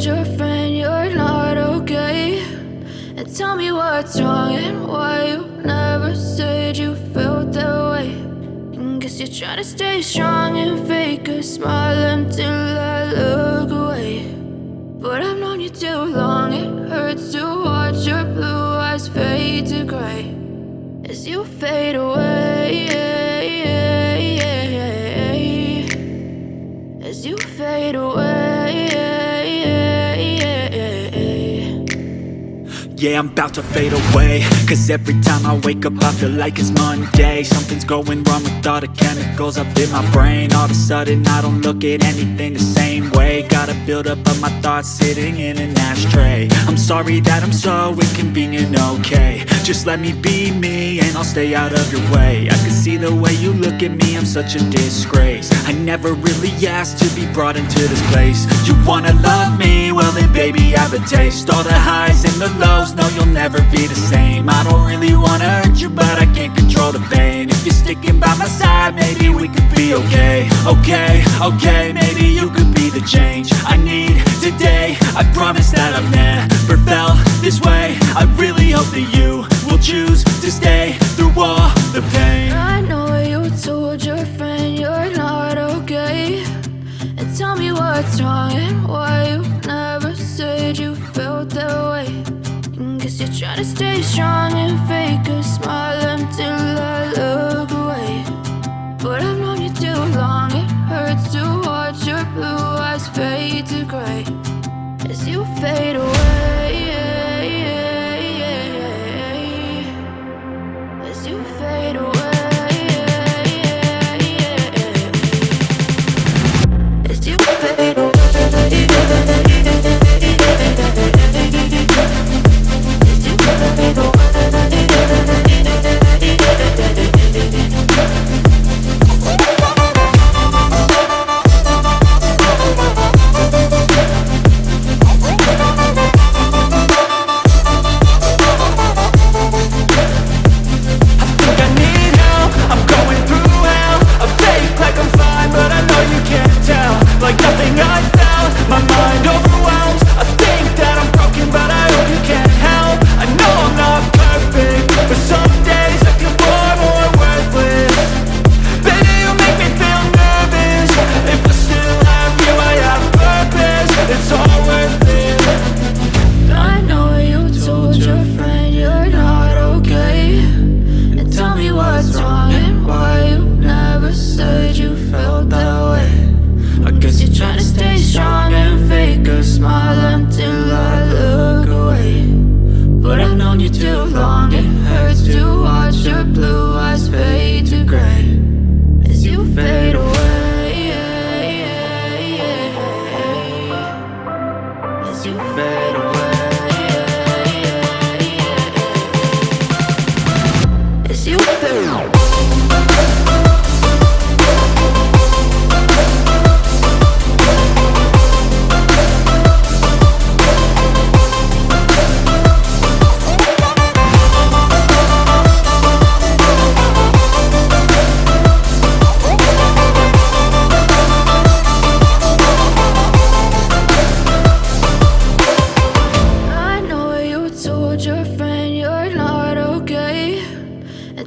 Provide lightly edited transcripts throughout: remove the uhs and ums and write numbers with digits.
told your friend you're not okay? And tell me what's wrong and why you never said you felt that way. And guess you're trying to stay strong and fake a smile until I look away. But I've known you too long, it hurts to watch your blue eyes fade to gray as you fade away, as you fade away. Yeah, I'm about to fade away, cause every time I wake up I feel like it's Monday. Something's going wrong with all the chemicals up in my brain. All of a sudden I don't look at anything the same way. Got a build-up of my thoughts sitting in an ashtray. I'm sorry that I'm so inconvenient, okay? Just let me be me and I'll stay out of your way. I can see the way you look at me, I'm such a disgrace. I never really asked to be brought into this place. You wanna love me? Well then baby I have a taste. All the highs and the lows, no, you'll never be the same. I don't really wanna hurt you, but I can't control the pain. If you're sticking by my side, maybe we could be okay. Okay, maybe you could be the change I need today. I promise that I've never felt this way. I really hope that you will choose to stay through all the pain. I know you told your friend you're not okay. And tell me what's wrong and why you never said you felt that way. Guess you're trying to stay strong and fake a smile until I look away. But I've known you too long, it hurts to watch your blue eyes fade to gray as you fade away, as you fade away, as you fade away.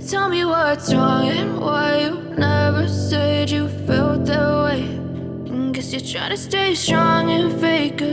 Tell me what's wrong and why you never said you felt that way. And guess you're trying to stay strong and fake it.